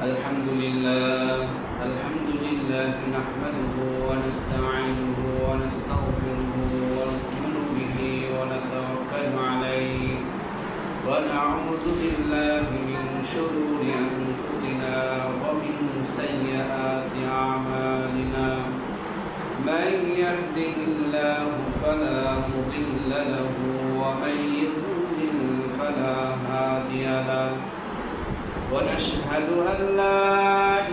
الحمد لله نحمده ونستعينه ونستغفره ونؤمن به ونتوكل عليه ونعوذ بالله من شرور أنفسنا ومن سيئات أعمالنا من يهده الله فلا مضل له ومن يضلل فلا هادي له ونشهد أن لا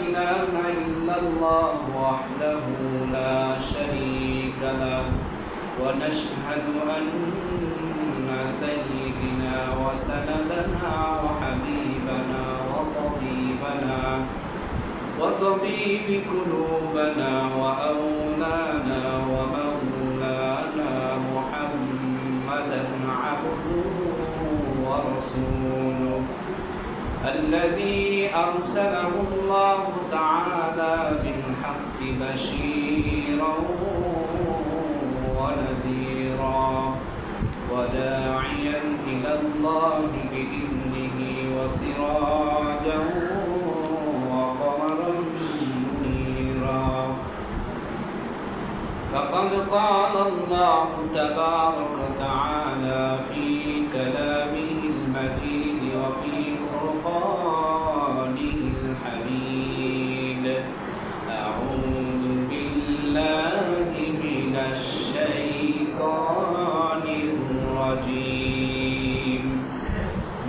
إله إلا الله وحده لا شريك له ونشهد أن سيدنا وسندنا وحبيبنا وطبيب قلوبنا وأولانا ومولانا محمدا عبده ورسوله الذي أرسله الله تعالى بالحق بشيرا ونذيرا وداعيا إلى الله بإذنه وسراجا وقمرا منيرا فقد قال الله تبارك وتعالى في كلامه المجيد وفي فرقانه الحميد أعوذ بالله من الشيطان الرجيم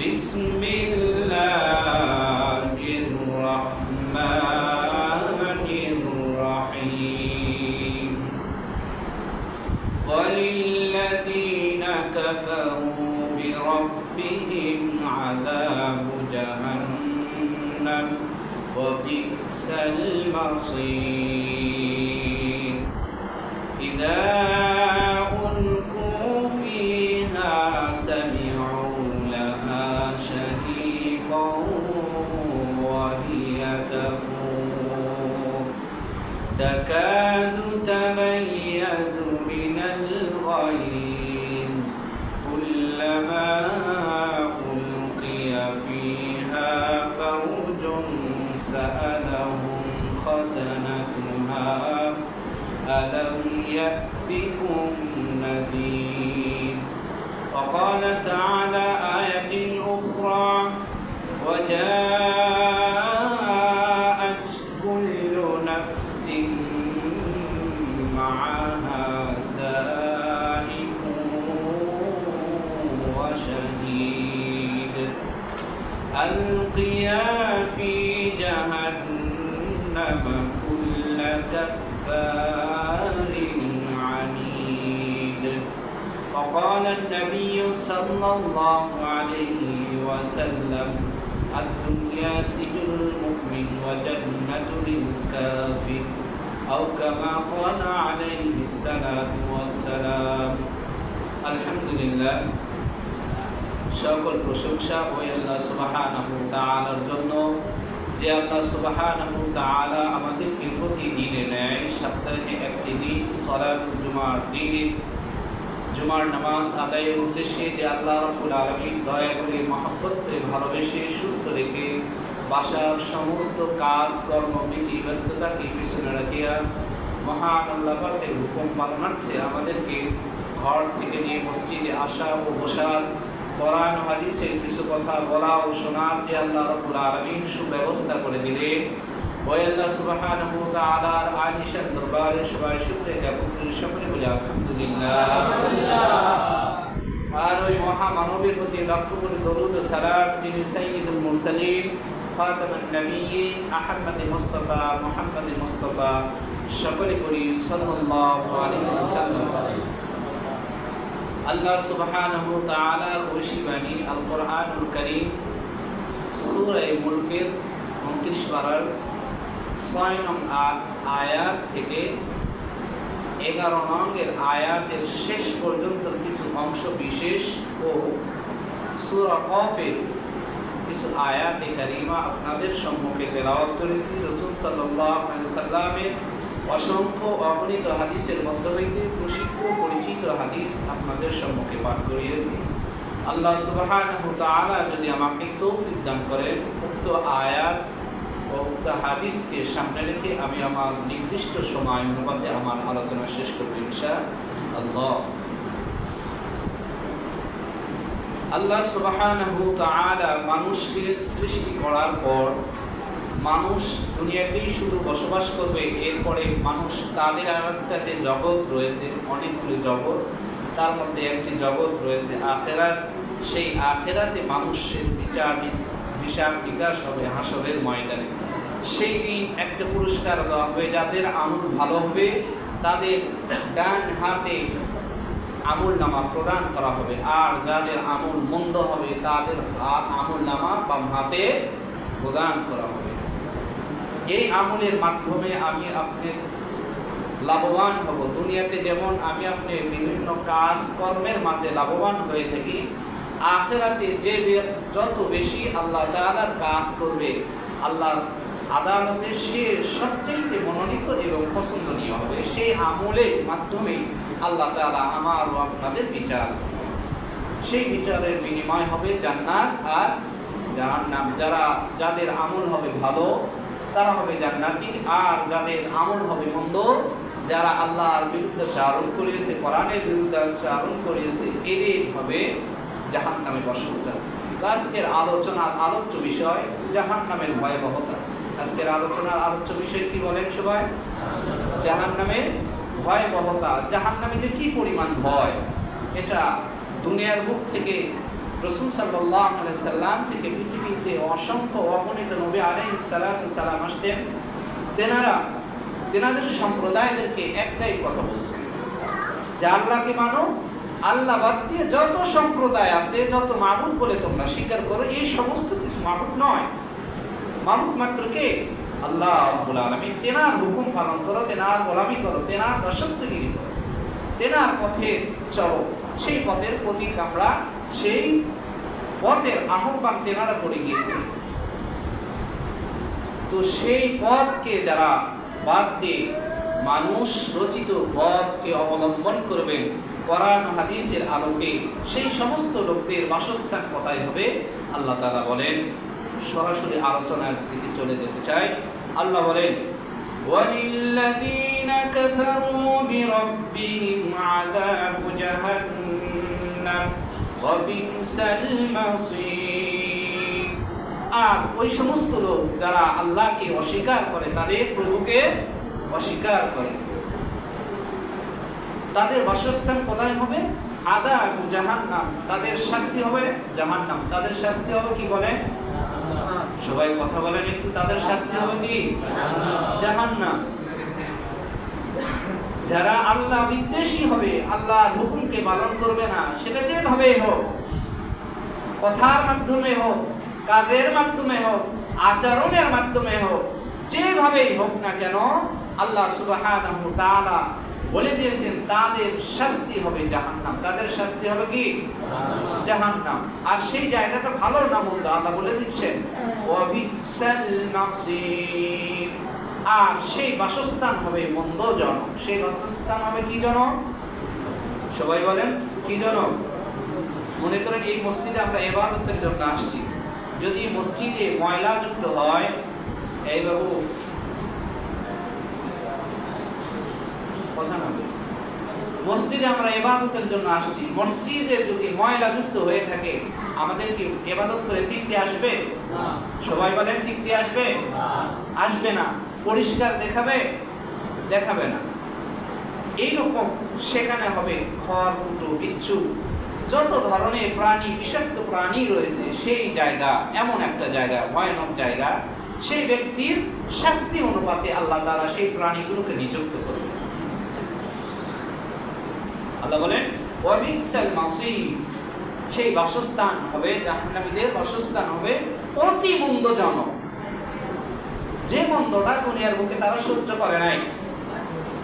بسم الله الرحمن الرحيم وللذين كفروا بربهم عذاب جهنم وبئس المصير إذا ألقوا فيها سمعوا لها شهيقا وهي تفور تكاد تميز من الغيظ كلما ألقي فيها فوج سألهم خزنتها ألم يأتكم نذير وقال تعالى آية أخرى وجاءت كل نفس معها سائق وشهيد ألقيا في جهنم كل كفار عنيد وقال النبي صلى الله عليه وسلم الدنيا سجن المؤمن وجنة للكافر أو كما قال عليه الصلاة والسلام الحمد لله সকল প্রশংসা ওই আল্লাহ সুবহানাহু ওয়া তাআলার জন্য যে আল্লাহ সুবহানাহু ওয়া তাআলা আমাদেরকে প্রতিদিনের ন্যায় সপ্তাহে একটি দিন সালাতুল জুমার দিন জুমার নামাজ আদায়ের উদ্দেশ্যে যে আল্লাহ রাব্বুল আলামিন দয়া করে মহব্বত করে ভালোবেসে সুস্থ রেখে বাসার সমস্ত কাজ কর্ম বিধি ব্যস্ততাকে পিছনে রাখিয়া মহান আল্লাহ পাকের হুকুম পালনার্থে আমাদেরকে ঘর থেকে নিয়ে মসজিদে আসা ও বসার কোরআন হাদিসের কিছু কথা বলা ও শোনার যে আল্লাহ রাব্বুল আলামিন সুব্যবস্থা করে দিলেন ওই আল্লাহ সুবহানাহু ওয়া তাআলার আলিশান দরবারে সবাই শুকরিয়া জ্ঞাপন করি সকলে বলি আলহামদুলিল্লাহ আর ওই মহামানবের প্রতি লক্ষ্য করে দরুদ ও সালাম যিনি সাইয়্যিদুল মুরসালিন খাতামুন নবিয়্যিন আহমদ মুস্তাফা মুহাম্মদ মুস্তাফা সকলে করি সাল্লাল্লাহু আলাইহি ওয়াসাল্লাম আল্লাহ সুবহানাহু ওয়া তাআলার ঐশী বাণী আল কোরআনুল কারীম সূরা মুলকের 29 পারার 6 নং আয়াত থেকে 11 নংয়ের আয়াতের শেষ পর্যন্ত কিছু অংশ বিশেষ ও সূরা কফের কিছু আয়াতে কারিমা আপনাদের সম্মুখে তেলাওয়াত করেছি। রাসূল সাল্লাল্লাহু আলাইহি ওয়াসাল্লামের অসংখ্য অগণিত হাদিসের মধ্য হইতে প্রসিদ্ধ পরিচিত হাদিস আপনাদের সম্মুখে পাঠ করিয়েছি। আল্লাহ সুবহানাহু ওয়া তাআলা যদি আমাকে তৌফিক দান করেন উক্ত আয়াত ও ও হাদিসকে সামনে রেখে আমি আমার নির্দিষ্ট সময় অনুপাতে আমার আলোচনা শেষ করব ইনশাআল্লাহ। আল্লাহ সুবহানাহু ওয়া তাআলা মানুষকে সৃষ্টি করার পর মানুষ দুনিয়াতেই শুধু বসবাস করবে, এরপরে মানুষ তাদের আরেকটাতে জগৎ রয়েছে, অনেকগুলি জগৎ, তার মধ্যে একটি জগৎ রয়েছে আখিরাত। সেই আখিরাতে মানুষের হিসাব বিকাশ হবে হাসরের ময়দানে। সেই দিন একটা পুরস্কার দেওয়া হবে, যাদের আমল ভালো হবে তাদের ডান হাতে আমল নামা প্রদান করা হবে, আর যাদের আমল মন্দ হবে তাদের আমল নামা বাম হাতে প্রদান করা হবে। এই আমলের মাধ্যমে আমি আপনি লাভবান হব। দুনিয়াতে যেমন আমি আপনি বিভিন্ন কাজ কর্মের মাঝে লাভবান হয়ে থাকি, আখিরাতে যে যত বেশি আল্লাহ তাআলার কাজ করবে আল্লাহর আদালতে সে সবচেয়ে মনোনীত এবং পছন্দনীয় হবে। সেই আমলের মাধ্যমে আল্লাহ তাআলা আমার ও আপনাদের বিচার, সেই বিচারের বিনিময় হবে জান্নাত আর জাহান্নাম। যাদের আমল হবে ভালো তারা হবে জান্নাতি, আর যাদের আমল হবে মন্দ, যারা আল্লাহর বিরুদ্ধে চারণ করিয়েছে, কোরআনের বিরুদ্ধে চারণ করিয়েছে, এদের হবে জাহান্নামের বাসস্থান। আজকের আলোচনার আলোচ্য বিষয় জাহান্নামের ভয়াবহতা। আজকের আলোচনার আলোচ্য বিষয় কি বলেন সবাই? জাহান্নামের ভয়াবহতা। জাহান্নামে যে কি পরিমাণ ভয়, এটা দুনিয়ার মুখ থেকে রাসূল সাল্লাল্লাহু আলাইহি সাল্লাম থেকে পৃথিবীতে অসংখ্য অগণিত নবী আলাইহিস সালাম আসতেন, তেনাদের সম্প্রদায়দেরকে একটাই কথা বলছেন যে আল্লাহকে মানো, আল্লাহ বাদ দিয়ে যত সম্প্রদায় আছে, যত মাবুদ বলে তোমরা স্বীকার করো, এই সমস্ত কিছু মাবুদ নয়। মাবুদ মাত্র কে? আল্লাহ রাব্বুল আলামিন। তেনার হুকুম পালন করো, তেনার গোলামি করো, তেনার দাসত্বগিরি করো, তেনার পথে চলো। সেই পথের প্রতীক আমরা, সেই পথের আহ্বান তেনারা করে গিয়েছে। তো সেই পথকে যারা বাদ দিয়ে মানুষ রচিত পথকে অবলম্বন করবেন কোরআন হাদিসের আলোকে, সেই সমস্ত লোকদের বাসস্থান কোথায় হবে আল্লাহ তাআলা বলেন। সরাসরি আলোচনার দিকে চলে যেতে চাই। আল্লাহ বলেন, ওয়ালিল্লাযীনা কাফারু বিরাব্বিহিম আযাবু জাহান্নাম ওয়া বি'সাল মাসীর। আর ওই সমস্ত লোক যারা আল্লাহকে অস্বীকার করে, তাদের প্রভুকে অস্বীকার করে, তাদের বাসস্থান কোথায় হবে? আযাবু জাহান্নাম, তাদের শাস্তি হবে জাহান্নাম। তাদের শাস্তি হবে কি বলেন? সবাই কথা বলেন একটু। তাদের শাস্তি হবে কি? জাহান্নাম। যারা আল্লাহ বিদ্বেষী হবে, আল্লাহর হুকুমকে পালন করবে না, সেটা যেভাবেই হোক, কথার মাধ্যমে হোক, কাজের মাধ্যমে হোক, আচরণের মাধ্যমে হোক, যেভাবেই হোক না কেন, আল্লাহ সুবহানাহু ওয়া তাআলা বলে দিয়েছেন তাদের শাস্তি হবে জাহান্নাম। তাদের শাস্তি হবে কি? জাহান্নাম। আর সেই জায়গাটা ভালো না মন্দ আল্লাহ বলে দিচ্ছেন, ওয়া বি'সাল মাসীর। আর সেই বাসস্থান হবে মন্দ জনক। সেই বাসস্থান হবে কি জনক? সবাই বলেন কি জনক? মনে করেন এই মসজিদে আমরা ইবাদতের জন্য আসছি, যদি মসজিদে ময়লা যুক্ত হয়, এই বাবু কথা না, মসজিদে আমরা ইবাদতের জন্য আসছি, মসজিদে যদি ময়লা যুক্ত হয়ে থাকে, আমাদের কি ইবাদত করে তৃপ্তি আসবে? সবাই বলেন তৃপ্তি আসবে? আসবে না। পরিষ্কার দেখাবে? দেখাবে না। এইরকম সেখানে হবে খড়কুটো, বিচ্ছু, যত ধরনের প্রাণী, বিষাক্ত প্রাণী রয়েছে, সেই জায়গা এমন একটা জায়গা, ভয়ানক জায়গা। সেই ব্যক্তির শাস্তি অনুপাতে আল্লাহ তাআলা সেই প্রাণীগুলোকে নিযুক্ত করবে। আল্লাহ বলেন, ওয়া বি'সাল মাসীর। সেই বাসস্থান হবে, জাহান্নামীদের বাসস্থান হবে অতি মন্দজনক। যে মন্দটা দুনিয়ার বুকে তারা সহ্য করে নাই।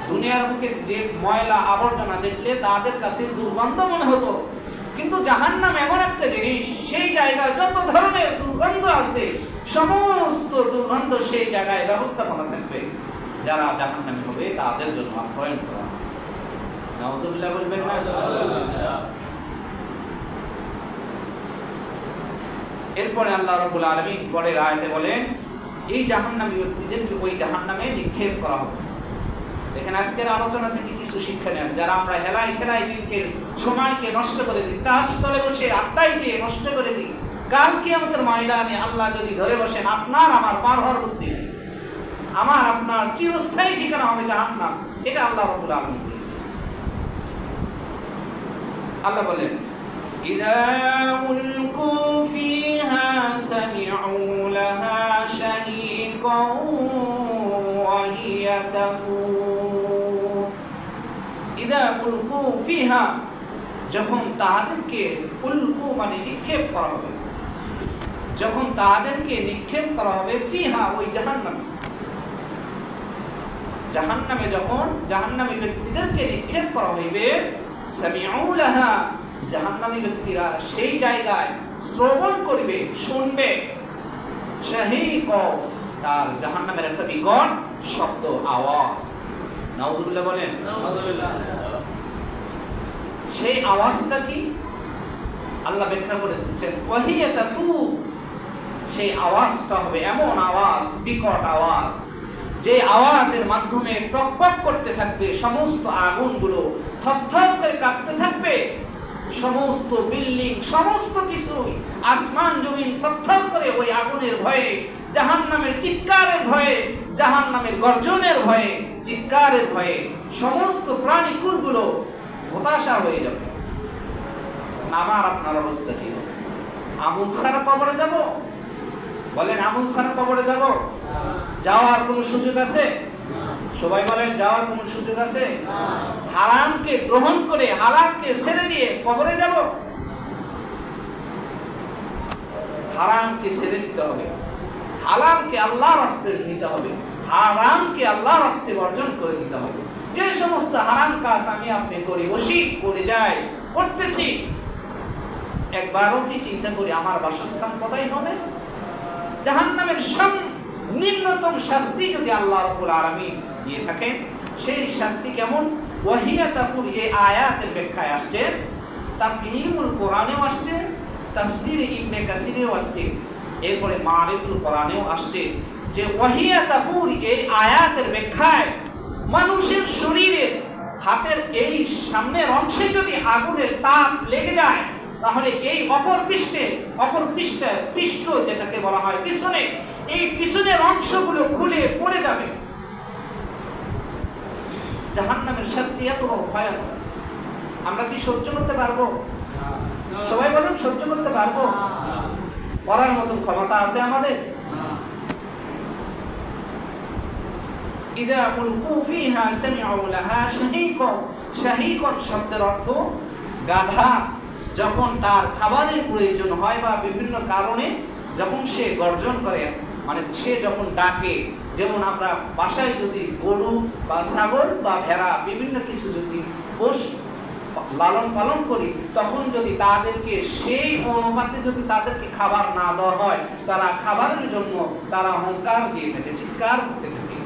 দুনিয়ার বুকে যে ময়লা আবর্জনা দেখলে তাদের কাছে দুর্গন্ধ মনে হতো, কিন্তু জাহান্নাম এমন একটা জিনিস, সেই জায়গায় যত ধরনের দুর্গন্ধ আছে, সমস্ত দুর্গন্ধ সেই জায়গায় ব্যবস্থাপনা থাকবে। যারা জাহান্নামী হবে তাদের জন্য আপ্যায়ন করা। নাউযুবিল্লাহ বলবেন না? এরপরে আল্লাহ রাব্বুল আলামিন পরের আয়াতে বলেন, এই জাহান্নামী ব্যক্তিদেরকে ওই জাহান্নামে নিক্ষেপ করা হবে। এখানে আজকের আলোচনা থেকে কিছু শিক্ষা নেন। যারা আমরা হেলায় খেলায় দিনকে সময়কে নষ্ট করে দিই, চাষ তলে বসে আড্ডাই দিয়ে নষ্ট করে দিই, কাল কিয়ামতের ময়দানে আল্লাহ যদি ধরে বসেন, আপনার আমার পার হওয়ার বুদ্ধি নেই, আমার আপনার চিরস্থায়ী ঠিকানা হবে জাহান্নাম। এটা আল্লাহ রাব্বুল আলামিন বলে দিয়েছেন। আল্লাহ বলেন, ইযা উলকু ফিহা সামিউ লাহা শাহীকাও ওয়া হিয়া তাফুর। ইযা উলকু ফিহা, যখন তাদেরকে, উলকু মানে নিক্ষেপ করা হবে, যখন তাদেরকে নিক্ষেপ করা হবে, ফিহা ওই জাহান্নামে, জাহান্নামে যখন জাহান্নামী ব্যক্তিদেরকে নিক্ষেপ করা হইবে, সামিউ লাহা, জাহান্নামী ব্যক্তিরা সেই জায়গায় শ্রবণ করবে, শুনবে, শাহীকা, তার জাহান্নামের একটা বিকট শব্দ, আওয়াজ। নাউযুবিল্লাহ বলেন। নাউযুবিল্লাহ। সেই আওয়াজটা কি আল্লাহ ব্যাখ্যা করে দিচ্ছেন, ওয়াহিয়া তাফুর। সেই আওয়াজটা হবে এমন আওয়াজ, বিকট আওয়াজ, যে আওয়াজের মাধ্যমে টকবক করতে থাকবে সমস্ত আগুনগুলো, থরথর করে কাঁপতে থাকবে সমস্ত বিল্ডিং, সমস্ত কিছু, আসমান জমিন থরথর করে ওই আগুনের ভয়ে, জাহান্নামের চিৎকারের ভয়ে, জাহান্নামের গর্জনের ভয়ে, চিৎকারের ভয়ে সমস্ত প্রাণীকুলগুলো হতাশা হয়ে যাবে। আমার আপনার অবস্থা কি হবে? আমল ছাড়া কবরে যাব? বলেন, আমল ছাড়া কবরে যাব? যাওয়ার কোনো সুযোগ আছে? সবাই বলেন, যাওয়ার কোনো সুযোগ আছে? হারামকে গ্রহণ করে, হালালকে ছেড়ে দিয়ে কবরে যাব? হারামকে ছেড়ে দিতে হবে, হালালকে আল্লাহর রাস্তায় নিতে হবে, হারামকে আল্লাহর রাস্তায় বর্জন করে দিতে হবে। যে সমস্ত হারাম কাজ আমি আপনি করি, বসি করে যাই, করতেছি, একবারও কি চিন্তা করি আমার বাসস্থান কোথায় হবে? জাহান্নামের নিম্নতম শাস্তি যদি আল্লাহ রাব্বুল আলামিন দিয়ে থাকেন, সেই শাস্তি কেমন? ওয়াহিয়া তাফুর। এই আয়াতের ব্যাখ্যায় আসছে, তাফহিমুল কোরআনেও আসছে, তাফসীর ইবনে কাসিরেও আসছে, এরপরে মারিফুল কোরআনেও আসছে যে ওয়াহিয়া তাফুর এই আয়াতের ব্যাখ্যায় মানুষের শরীরের হাতের এই সামনের অংশে যদি আগুনের তাপ লেগে যায়, তাহলে এই অপর পৃষ্ঠ যেটাকে বলা হয় পিছনে, এই পিছনের অংশগুলো খুলে পড়ে যাবে। জাহান্নামের শাস্তি এত ভয়ানক, আমরা কি সহ্য করতে পারবো? সবাই বলেন, সহ্য করতে পারবো? করার মতন ক্ষমতা আছে আমাদের? ইযা উলকু ফিহা সামিউ লাহা শাহীকা। শাহীকা শব্দের অর্থ গাধা যখন তার খাবারের প্রয়োজন হয় বা বিভিন্ন কারণে যখন সে গর্জন করে, মানে সে যখন ডাকে, যেমন আমরা বাসায় যদি গরু বা ছাগল বা ভেড়া বিভিন্ন কিছু যদি পোষ লালন পালন করি, তখন যদি তাদেরকে সেই অনুপাতে যদি তাদেরকে খাবার না দেওয়া হয়, তারা খাবারের জন্য তারা হুঙ্কার দিয়ে থাকে, চিৎকার করতে থাকে।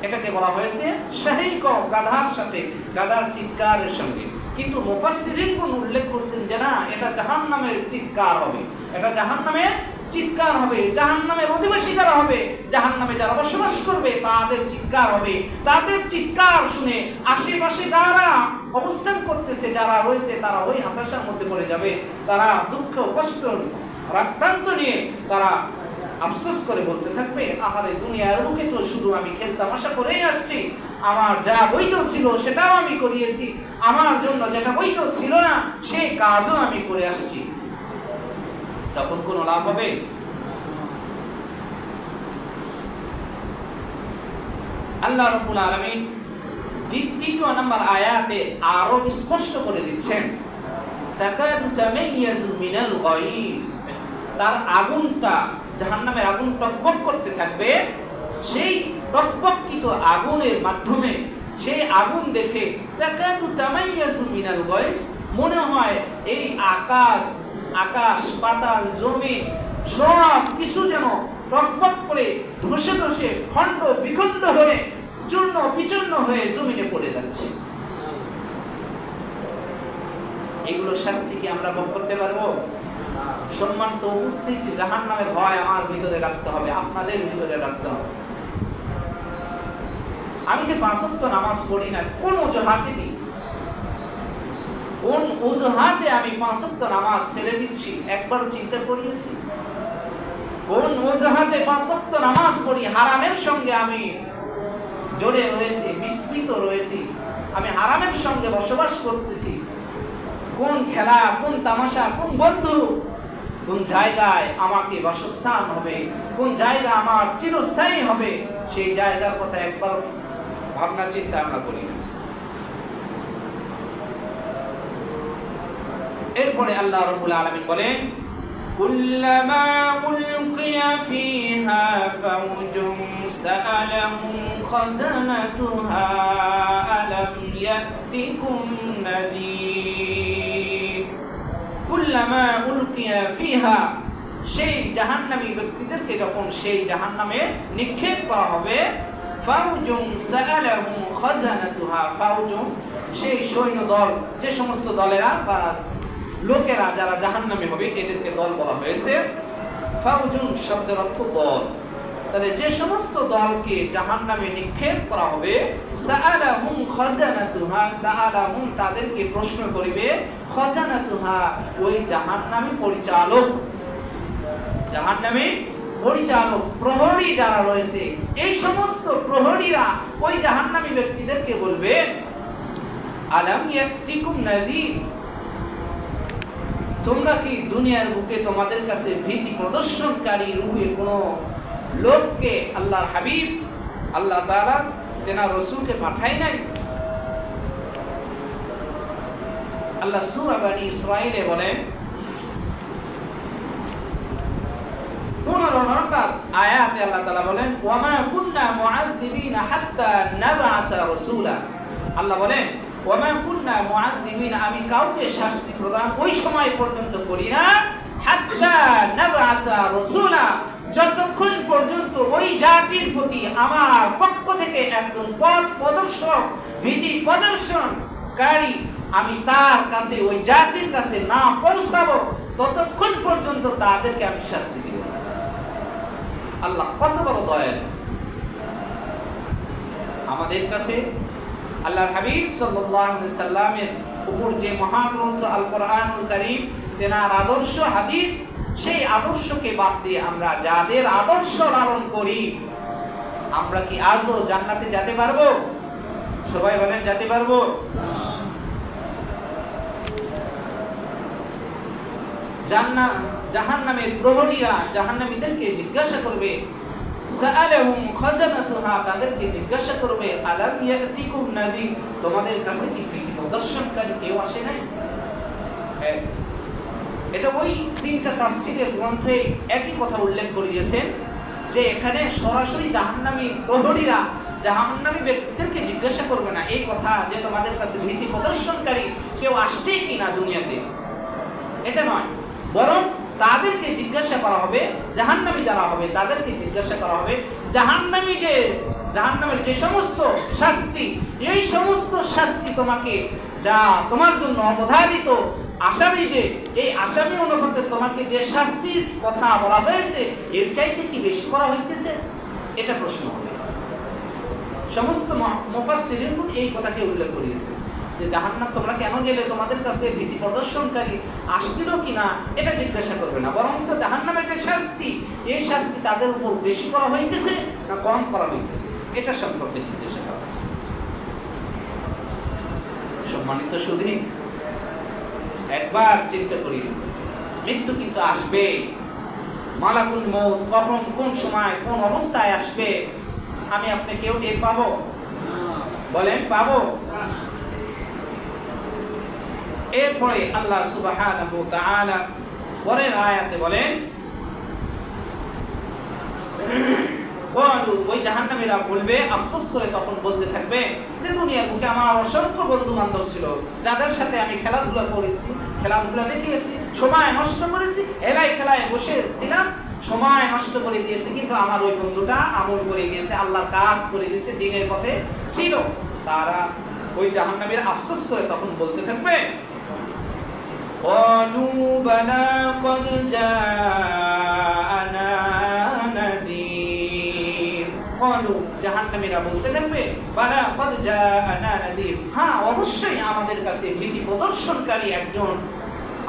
এটাকে বলা হয়েছে শাহীকা, গাধার সাথে, গাধার চিৎকারের সঙ্গে। কিন্তু মুফাসসিরিনগণ উল্লেখ করছেন যে না, এটা জাহান্নামের চিৎকার হবে, এটা জাহান্নামের চিৎকার হবে, জাহান্নামের অধিবাসী যারা হবে, জাহান্নামে যারা বসবাস করবে তাদের চিৎকার হবে। তাদের চিৎকার শুনে আশেপাশে যারা অবস্থান করতেছে, যারা রয়েছে, তারা ওই হতাশার মধ্যে পড়ে যাবে। তারা দুঃখ কষ্ট রাক্রান্ত নিয়ে তারা আফসোস করে বলতে থাকবে, আহারে দুনিয়ার বুকে তো শুধু আমি খেলতামাশা করেই আসছি, আমার যা বৈধ ছিল সেটাও আমি করিয়েছি, আমার জন্য যেটা বৈধ ছিল না সেই কাজও আমি করে আসছি। তখন কোনো লাভ হবে? আল্লাহ রাব্বুল আলামিন দ্বিতীয় নম্বর আয়াতে আরো স্পষ্ট করে দিচ্ছেন, তাকাদু তামাইয়াজু মিনাল গায়জ। তার আগুনটা, জাহান্নামের আগুন টকবক করতে থাকবে, সেই টকবকিত আগুনের মাধ্যমে সেই আগুন দেখে তাকাদু তামাইয়াজু মিনাল গায়জ, মনে হয় এই আকাশ পাতাল জমিন সব কিছু যেন টকবক করে ধসে ধসে খণ্ড বিখণ্ড হয়ে চূর্ণ বিচূর্ণ হয়ে জমিনে পড়ে যাচ্ছে। এগুলো শাস্তি কি আমরা ভোগ করতে পারবো? সম্মানিত উপস্থিতি, জাহান্নামের ভয় আমার ভিতরে রাখতে হবে, আপনাদের ভিতরে রাখতে হবে। আমি যে 5 ওয়াক্ত নামাজ পড়ি না, কোন অজুহাতে দিই, কোন অজুহাতে আমি 5 ওয়াক্ত নামাজ ছেড়ে দিচ্ছি, একবারও চিন্তা করিয়েছি? কোন অজুহাতে 5 ওয়াক্ত নামাজ পড়ি, হারামের সঙ্গে আমি জড়ে রয়েছি, বিস্মৃত রয়েছি, আমি হারামের সঙ্গে বসবাস করতেছি। কোন খেলা, কোন তামাশা, কোন বন্ধু, কোন জায়গায় আমাকে বাসস্থান হবে, কোন জায়গা আমার চিরস্থায়ী হবে, সেই জায়গার কথা একবার ভাবনা চিন্তা আমরা করি না। এরপরে আল্লাহ রাব্বুল আলামিন বলেন, কুল্লামা উলকিয়া ফিহা ফাওজুন সাআলাহুম খাযানাতুহা আলাম ইয়াতিকুম নাযীর। কুল্লামা উলকিয়া ফিহা, সেই জাহান্নামী ব্যক্তিদেরকে যখন সেই জাহান্নামে নিক্ষেপ করা হবে, ফাওজুন সাআলাহুম খাযানাতুহা, ফাওজুন সেই সৈন্য দল, যে সমস্ত দলেরা বা লোকেরা যারা জাহান্নামী হবে এদেরকে দল বলা হয়েছে। ফাওজুন শব্দের অর্থ দল। তাহলে যে সমস্ত দলকে জাহান্নামে নিক্ষেপ করা হবে, সাআলাহুম খাযানাতুহা, সাআলাহুম তাদেরকে প্রশ্ন করিবে, খাযানাতুহা ওই জাহান্নামী পরিচালক, জাহান্নামী পরিচালক প্রহরী যারা রয়েছে, এই সমস্ত প্রহরীরা ওই জাহান্নামী ব্যক্তিদেরকে বলবে, আলাম ইয়াতিকুম নাযীর, তোমরা কি দুনিয়ার বুকে তোমাদের কাছে ভীতি প্রদর্শনকারী রূপে কোনো লোককে আল্লাহর হাবিব আল্লাহ তাআলা তেনার রাসূলকে পাঠায় নাই? আল্লাহ সূরা বনী ইসরাঈলে বলেন 15 নম্বর আয়াতে আল্লাহ তাআলা বলেন, ওয়া মা কুন্না মুআযযিবিনা হাত্তা নাবআসা রাসূলা। আল্লাহ বলেন, ওয়া মা কুন্না মুআযযিবিনা, আমি কাউকে শাস্তি প্রদান ওই সময় পর্যন্ত করি না, হাত্তা নাবআসা রাসূলা, যতক্ষণ পর্যন্ত ওই জাতির প্রতি আমার পক্ষ থেকে একজন পথ প্রদর্শক, ভীতি প্রদর্শনকারী আমি তার কাছে, ওই জাতির কাছে না পৌঁছাবো, ততক্ষণ পর্যন্ত তাদেরকে আমি শাস্তি দিব। আল্লাহ কত বড় দয়ালু আমাদের কাছে। আল্লাহর হাবিব সাল্লাল্লাহু আলাইহি সাল্লামের উপর যে মহাগ্রন্থ আল কোরআনুল কারীম, তেনার আদর্শ হাদিস, সেই আদর্শকে বাদ দিয়ে আমরা যাদের আদর্শ লালন করি, আমরা কি আজও জান্নাতে যেতে পারবো? সবাই বলেন, যেতে পারবো? জাহান্নামের প্রহরীরা জাহান্নামীদেরকে জিজ্ঞাসা করবে, সাআলাহুম খাযানাতুহা, তাদেরকে জিজ্ঞাসা করবে, আলাম ইয়াতিকুম নাযীর, তোমাদের কাছে কি ভীতি প্রদর্শনকারী কেউ আসে নাই? হ্যাঁ, এটা ওই 3টা তাফসীরের গ্রন্থে একই কথা উল্লেখ করিয়েছেন যে এখানে সরাসরি জাহান্নামী প্রহরীরা জাহান্নামী ব্যক্তিদেরকে জিজ্ঞাসা করবে না এই কথা যে তোমাদের কাছে ভীতি প্রদর্শনকারী কেউ আসছে কিনা দুনিয়াতে, এটা নয়, বরং তাদেরকে জিজ্ঞাসা করা হবে, জাহান্নামী যারা হবে তাদেরকে জিজ্ঞাসা করা হবে, জাহান্নামের যে সমস্ত শাস্তি, এই সমস্ত শাস্তি তোমাকে যা তোমার জন্য অবধারিত, আসামি যে এই আসামি অনুপাতে তোমাকে যে শাস্তির কথা বলা হয়েছে এর চাইতে কি বেশি করা হইতেছে? এটা প্রশ্ন হবে। সমস্ত মুফাসসিরিন এই কথাকে উল্লেখ করিয়েছে যে জাহান্নাম তোমরা কেন গেলে, তোমাদের কাছে ভীতি প্রদর্শনকারী আসছিল কিনা এটা জিজ্ঞাসা করবে না, বরং জাহান্নামের যে শাস্তি, এই শাস্তি তাদের উপর বেশি করা হইতেছে না কম করা হইতেছে এটা সম্পর্কে জিজ্ঞাসা করা। সম্মানিত সুধী, একবার চিন্তা করি, মৃত্যু কিন্তু আসবে। মালাকুল মউত কখন, কোন সময়, কোন অবস্থায় আসবে আমি আপনি কেউ টের পাবো? বলেন, পাবো? এরপরে আল্লাহ সুবহানাহু ওয়া তাআলা পরের আয়াতে বলেন, ওই জাহান্নামীরা বলবে, আফসোস করে তখন বলতে থাকবে যে দুনিয়ার বুকে আমার অসংখ্য বন্ধু বান্ধব ছিল, যাদের সাথে আমি খেলাধুলা করেছি, খেলাধুলা দেখিয়েছি, সময় নষ্ট করেছি, খেলায় বসেছিলাম, সময় নষ্ট করে দিয়েছি, কিন্তু আমার ওই বন্ধুটা আমল করে গিয়েছে, আল্লাহর কাজ করে গিয়েছে, দ্বীনের পথে ছিল। তারা ওই জাহান্নামীরা আফসোস করে তখন বলতে থাকবে, قالوا بلى قد جاءنا نذير قالوا জাহান্নামীরা বলতে থাকবে বালা قد جاءنا نذير, হ্যাঁ অবশ্যই আমাদের কাছে ভীতি প্রদর্শনকারী একজন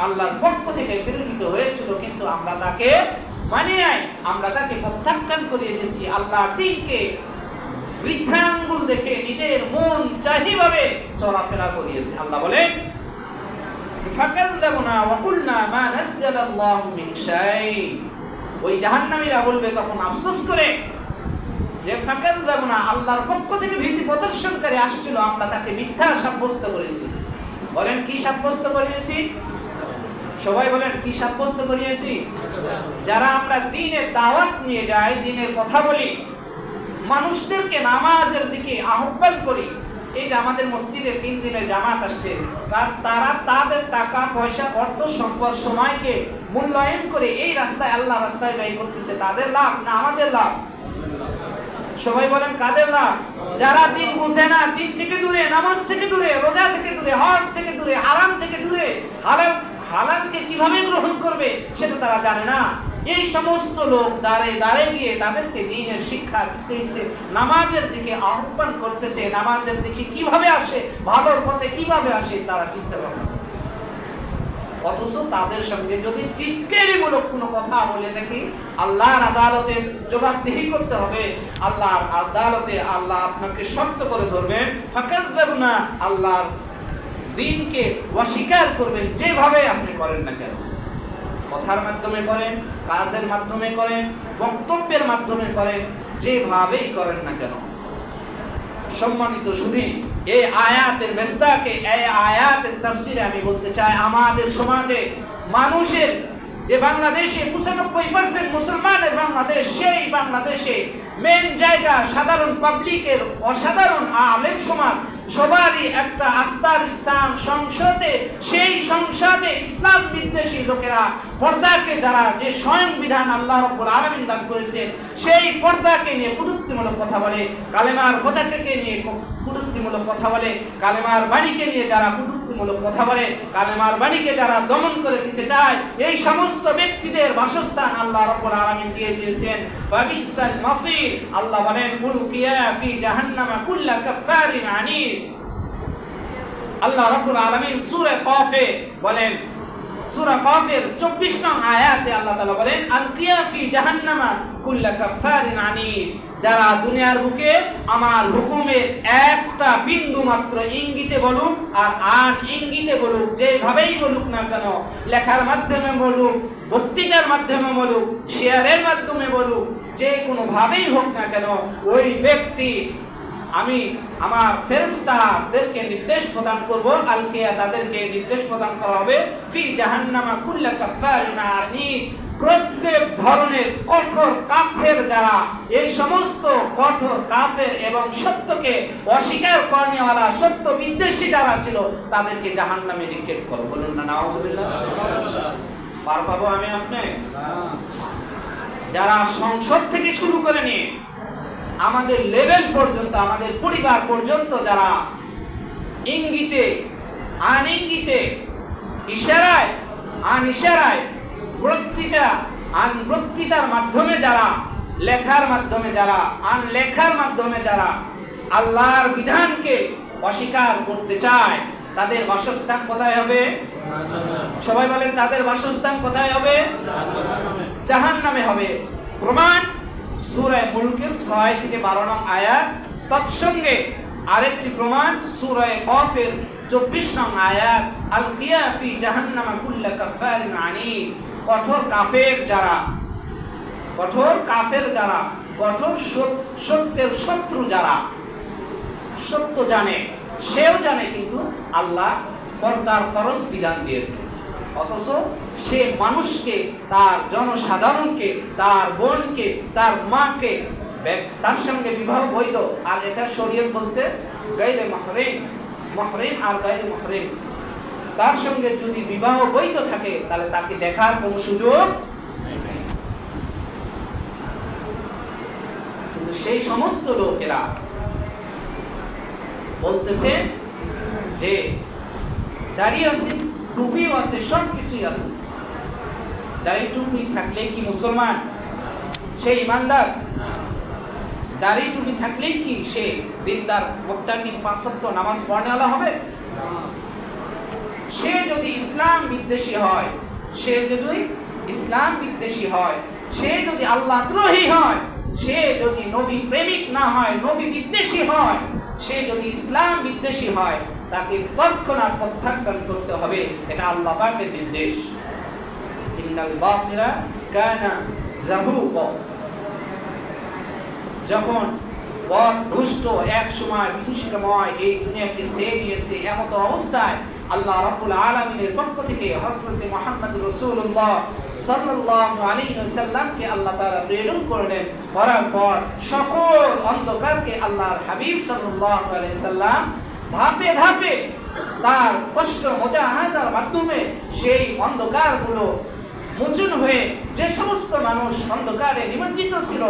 আল্লাহর পক্ষ থেকে প্রেরিত হয়েছিল, কিন্তু আমরা তাকে মানি নাই, আমরা তাকে প্রত্যাখ্যান করিয়ে দিয়েছি। আল্লাহর দ্বীনকে বৃদ্ধাঙ্গুল দেখে নিজের মন চাহিভাবে চলাফেরা করিয়েছে। আল্লাহ বলেন ফাকাল্লাবনা ওয়া কুলনা মা নাযালাল্লাহু মিন শাই, ওই জাহান্নামীরা বলবে তখন আফসোস করে যে ফাকাল্লাবনা, আল্লাহর পক্ষ থেকে ভীতি প্রদর্শনকারী আসছিল, আমরা তাকে মিথ্যা সাব্যস্ত করেছি। বলেন কি সাব্যস্ত করিয়েছি? সবাই বলেন কি সাব্যস্ত করিয়েছি? যারা আমরা দ্বীনের দাওয়াত নিয়ে যাই, দ্বীনের কথা বলি, মানুষদেরকে নামাজের দিকে আহ্বান করি, এই যে আমাদের মসজিদে 3 দিনের জামাত আসছে, তারা তাদের টাকা পয়সা অর্থ সম্পদ সময়কে মূল্যায়ন করে এই রাস্তায় আল্লাহ রাস্তায় ব্যয় করতেছে, তাদের লাভ না আমাদের লাভ? সবাই বলেন কাদের লাভ? যারা দিন বুঝে না, দিন থেকে দূরে, নামাজ থেকে দূরে, রোজা থেকে দূরে, হজ থেকে দূরে, হারাম থেকে দূরে, হালালকে কিভাবে গ্রহণ করবে সেটা তারা জানে না, এই সমস্ত লোক দাঁড়ে দাঁড়ে গিয়ে তাদেরকে দ্বীনের শিক্ষা দিতেছে, নামাজের দিকে আহ্বান করতেছে, নামাজের দিকে কিভাবে আসে, ভালোর পথে কিভাবে আসে তারা চিন্তা ভাবনা। অথচ তাদের সঙ্গে যদি চিৎকারিমূলক কোনো কথা বলে থাকি, আল্লাহর আদালতে জবাবদিহি করতে হবে, আল্লাহর আদালতে আল্লাহ আপনাকে শক্ত করে ধরবেন। ফাকাযযাবনা, আল্লাহর দ্বীনকে অস্বীকার করবেন, যেভাবে আপনি করেন না কেন, কথার মাধ্যমে করেন, কাজের মাধ্যমে করেন, বক্তব্যের মাধ্যমে করেন, যেভাবেই করেন না কেন। সম্মানিত শুধু এই আয়াতের মেসদাকে, এই আয়াতের তাফসিরে আমি বলতে চাই, আমাদের সমাজে মানুষের যে বাংলাদেশে 95% মুসলমানের বাংলাদেশ, সেই বাংলাদেশে মেন জায়গা সাধারণ পাবলিকের, অসাধারণ আলেম সমাজ সবারই একটা আস্থার স্থান সংসদে, সেই সংসদে ইসলাম বিদ্বেষী লোকেরা পর্দাকে, যারা যে স্বয়ং বিধান আল্লাহ রাব্বুল আলামিন দান করেছেন, সেই পর্দাকে নিয়ে কটূক্তিমূলক কথা বলে, কালেমার পতাকাকে নিয়ে কটূক্তিমূলক কথা বলে, কালেমার বাণীকে নিয়ে যারা কটূক্তিমূলক কথা বলে, কালেমার বাণীকে যারা দমন করে দিতে চায়, এই সমস্ত ব্যক্তিদের বাসস্থান আল্লাহ রাব্বুল আলামিন দিয়ে দিয়েছেন ফাবিসাল মাসির। আল্লাহ বলেন উলকিয়া ফি জাহান্নামা কুল্লা কাফারিন আনিদ। আল্লাহ রাব্বুল আলামিন সূরা কাফে বলেন, সূরা কাফের 24 নং আয়াতে আল্লাহ তাআলা বলেন আলকিয়া ফি জাহান্নামা কুল্লা কাফারিন আনিদ, যারা দুনিয়ার বুকে আমার হুকুমের একটা বিন্দু মাত্র ইঙ্গিতে বলুক আর আন ইঙ্গিতে বলুক, যেভাবেই বলুক না কেন, লেখার মাধ্যমে বলুক, বক্তৃতার মাধ্যমে বলুক, শেয়ারের মাধ্যমে বলুক, যে কোনো ভাবেই হোক না কেন, ওই ব্যক্তি আমি আমার ফেরেশতাদেরকে নির্দেশ প্রদান করব, আলকিয়া তাদেরকে নির্দেশ প্রদান করা হবে ফি জাহান্নামা কুল্লা কাফারিন আনিদ, প্রত্যেক ধরনের কঠোর কাফের যারা, এই সমস্ত কঠোর কাফের এবং সত্যকে অস্বীকার করেনেওয়ালা, সত্য বিদ্বেষী যারা ছিল, তাদেরকে জাহান্নামে নিক্ষেপ করো। বলুন না নাউযুবিল্লাহ। পার পাবো আমি আপনি? যারা সংসদ থেকে শুরু করে নিয়ে আমাদের লেভেল পর্যন্ত, আমাদের পরিবার পর্যন্ত যারা ইঙ্গিতে, আন ইঙ্গিতে, ইশারায়, আন ইশারায়, বক্তৃতার মাধ্যমে যারা, লেখার মাধ্যমে যারা, আন লেখার মাধ্যমে যারা আল্লাহর বিধানকে অস্বীকার করতে চায়, তাদের বাসস্থান কোথায় হবে? সবাই বলেন তাদের বাসস্থান কোথায় হবে? জাহান্নামে হবে। প্রমাণ সূরা মুলকের 6 থেকে 12 নং আয়াত, তৎসঙ্গে আরেকটি প্রমাণ সূরা কাফের 24 নং আয়াত আলকিয়া ফি জাহান্নামা কুল্লা কাফারিন আনিদ। কঠোর কাফের যারা, কঠোর কাফের যারা, কঠোর সত্যের শত্রু যারা, সত্য জানে, সেও জানে কিন্তু আল্লাহ পর্দার ফরজ বিধান দিয়েছে, অথচ সে মানুষকে, তার জনসাধারণকে, তার বোনকে, তার মাকে, তার সঙ্গে বিবাহ বৈধ, আর এটা শরীয়ত বলছে গায়রে মাহরিম, মাহরিম আর গায়রে মাহরিম, তার সঙ্গে যদি বিবাহ বৈধ থাকে তাহলে তাকে দেখার কোনো সুযোগ নেই। কিন্তু সেই সমস্ত লোকেরা বলতেছে যে দাঁড়িয়ে আছি, টুপিও আছে, সব কিছুই আছে। দাড়ি টুপি থাকলেই কি মুসলমান? সে ইমানদার? দাড়ি টুপি থাকলেই কি সে দিনদার মুত্তাকি 5 ওয়াক্ত নামাজ পড়নেওয়ালা হবে? সে যদি ইসলাম বিদ্বেষী হয়, সে যদি ইসলাম বিদ্বেষী হয়, সে যদি আল্লাহ দ্রোহী হয়, সে যদি নবী প্রেমিক না হয়, নবী বিদ্বেষী হয়, সে যদি ইসলাম বিদ্বেষী হয়, তাকে তৎক্ষণাৎ প্রত্যাখ্যান করতে হবে। এটা আল্লাহ পাকের নির্দেশ। ইন্নাল বাতিলা কানা যাহুকা। যখন পথ দুষ্ট এক সময় বিভীষিকাময় এই দুনিয়াকে ছেয়ে নিয়েছে, এমত অবস্থায় আল্লাহ রাব্বুল আলামিনের পক্ষ থেকে হযরত মুহাম্মদ রাসূলুল্লাহ সাল্লাল্লাহু আলাইহি ওয়াসাল্লামকে আল্লাহ তাআলা প্রেরণ করলেন। করার পর সকল অন্ধকারকে আল্লাহর হাবিব সাল্লাল্লাহু আলাইহি ওয়াসাল্লাম ধাপে ধাপে তার কষ্ট মুজাহাদার মাধ্যমে সেই অন্ধকারগুলো মোচন হয়ে যে সমস্ত মানুষ অন্ধকারে নিমজ্জিত ছিল,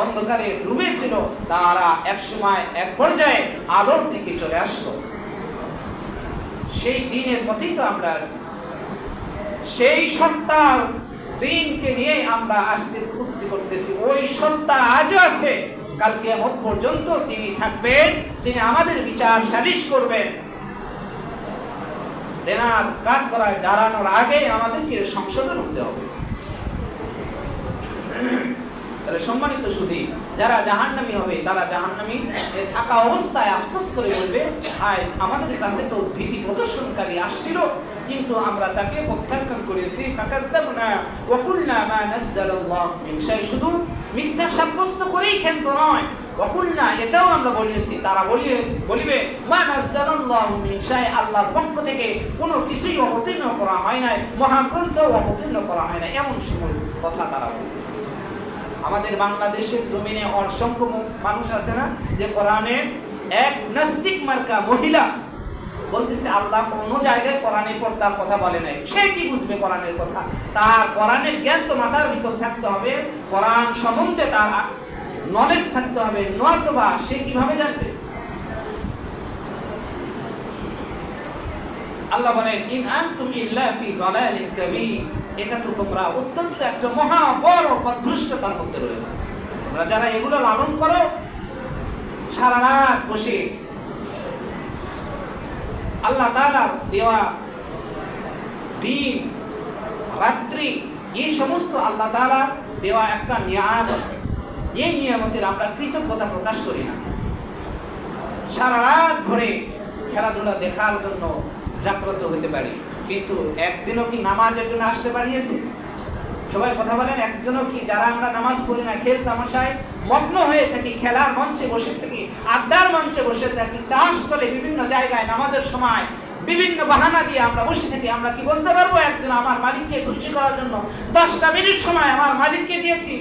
অন্ধকারে ডুবে ছিল, তারা একসময় এক পর্যায়ে আলোর দিকে চলে আসলো। সেই দিনের পথেই তো আমরা আছি। সেই সত্তার দিনকে নিয়ে আমরা আজকে উন্নতি করতেছি। ওই সত্তা আজও আছে, কালকে কিয়ামত পর্যন্ত তিনি থাকবেন, তিনি আমাদের বিচার সালিশ করবেন। দেনার কাজ করায় দাঁড়ানোর আগে আমাদেরকে সংশোধন হতে হবে। তাহলে সম্মানিত সুধী, যারা জাহান্নামী হবে তারা জাহান্নামী থাকা অবস্থায় আফসোস করে বলবে, হায় আমাদের কাছে তো ভীতি প্রদর্শনকারী আসছিল, কিন্তু আমরা তাকে প্রত্যাখ্যান করেছি। ফাকাদ্দাবনা ওয়া কুলনা মা নাযালাল্লাহু মিন শাই। শুধু মিথ্যা সাব্যস্ত করেই ক্ষান্ত নয়, ওয়া কুলনা এটাও আমরা বলেছি, তারা বলিবে মা নাযালাল্লাহু মিন শাই, আল্লাহর পক্ষ থেকে কোনো কিছুই অবতীর্ণ করা হয় নাই, মহাগ্রন্থও অবতীর্ণ করা হয় না, এমন সময় কথা তারা বলবে। আমাদের বাংলাদেশের জমিনে অসংখ্য মানুষ আছে না, যে কোরআনের এক নাস্তিক মার্কা মহিলা বলতেছে আল্লাহ কোনো জায়গায় কোরআনের পর্দার কথা বলে নাই। সে কি বুঝবে কোরআনের কথা? তার কোরআনের জ্ঞান তো মাথার ভিতর থাকতে হবে, কোরআন সম্বন্ধে তার নলেজ থাকতে হবে, নয়তোবা সে কিভাবে জানবে? আল্লাহ বলেন ইন আনতুম ইল্লা ফি দালালিন কাবীর। এটা তো তোমরা অত্যন্ত একটা মহা বড় পথভ্রষ্টতার মধ্যে রয়েছে। তোমরা যারা এগুলো লালন করো, সারা রাত বসে আল্লাহ তাআলার দেওয়া দিন রাত্রি, এই সমস্ত আল্লাহ তাআলার দেওয়া একটা নিয়ামত, এই নিয়ামতের আমরা কৃতজ্ঞতা প্রকাশ করি না। সারা রাত ভরে খেলাধুলা দেখার জন্য জাগ্রত হতে পারি, কিন্তু একদিনও কি নামাজের জন্য আসতে পারিয়েছি? সবাই কথা বলেন, একদিনও কি যারা আমরা নামাজ পড়ি না, খেল তামাশায় মগ্ন হয়ে থাকি, খেলার মঞ্চে বসে থাকি, আড্ডার মঞ্চে বসে থাকি, চাষ করে বিভিন্ন জায়গায় নামাজের সময় বিভিন্ন বাহানা দিয়ে আমরা বসে থাকি, আমরা কি বলতে পারবো একদিন আমার মালিককে খুশি করার জন্য 10টা মিনিট সময় আমার মালিককে দিয়েছি?